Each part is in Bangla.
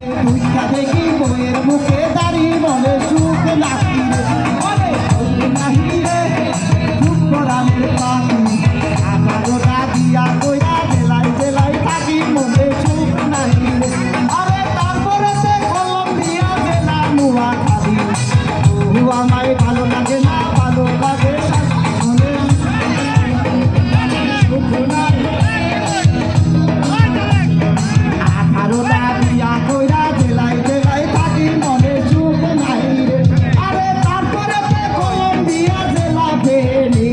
দেখি বইয়ের মুখে দাঁড়িয়ে মনে সুখ নাহি রে সুখ নাহি রে সুখ করামের পাখি আমারোটা দিয়া কইরা জেলাই জেলাই থাকি মনে সুখ নাহি রে আরে তারপরে সে কলম দিয়া জেলা নোয়া খাবি বহু আমায় ভালো লাগে না ভালো লাগে মনে সুখ নাহি আমারোটা দিয়া কইরা জেলাই জেলাই থাকি মনে সুখ নাহি রে আরে তারপরে সে কলম দিয়া জেলা ফেলি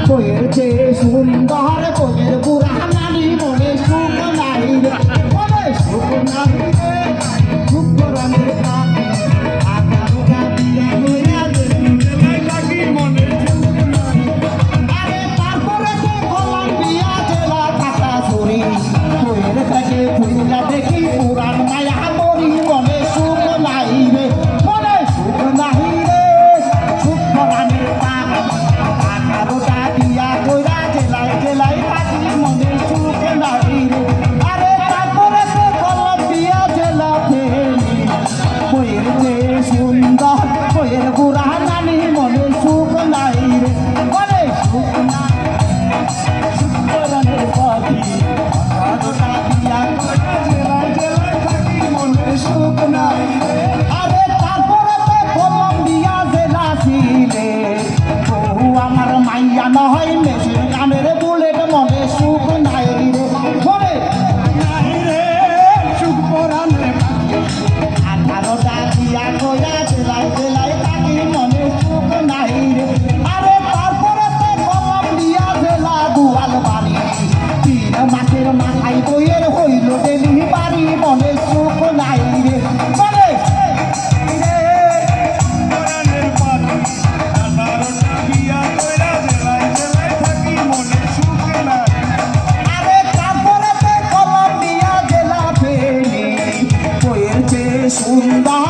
বইয়ের যে সুন্দর বইয়ের বুড়া নানি মনে সুখ নাহি রে মনে সুখ নাহি রে সুখ করামের পাখি আমারোটা দিয়া কইরা জেলাই থাকি মনে সুখ নাহি আরে তারপরে সে কলম দিয়া জেলা কাটা ছুরি বইয়ের থেকে ফুলটা দেখি পুরান মায়া মরি মনে সুখ নাহি রে মনে সুখ নাহি রে সুখ করামের পাখি আমারোটা দিয়া কইরা জেলাই জেলাই থাকি মনে সুখ নাহি রে আরে তারপরে সে কলম দিয়া জেলা ফেলি বইয়ের যে সুন্দর বইয়ের বুড়া নানি মনে সুখ নাহি রে মনে সুখ নাহি সুখ করামের পাখি আমারোটা দিয়া কইরা জেলাই জেলাই থাকি মনে সুখ নাহি রে আরে তারপরে সে কলম দিয়া জেলা ছিলে বহু আমার মাইয়া নহয় মেশিন গানের বুলেট মনে সুখ নাহি রে মনে নাহি রে সুখ পরানের পাখি আমারোটা দিয়া কইরা জেলাই জেলাই থাকি মনে সুখ নাহি রে আরে তারপরে সে কলম দিয়া জেলা দুয়াল বাড়ি তিন মাসের মাথায় বইয়ের হইল ডেলিভারি মনে সুখ নাহি রে মনে পরানের পাখি আমারোটা দিয়া কইরা জেলাই জেলাই থাকি মনে সুখ নাহি আরে তারপরে সে কলম দিয়া জেলা ফেলি বইয়ের যে সুন্দর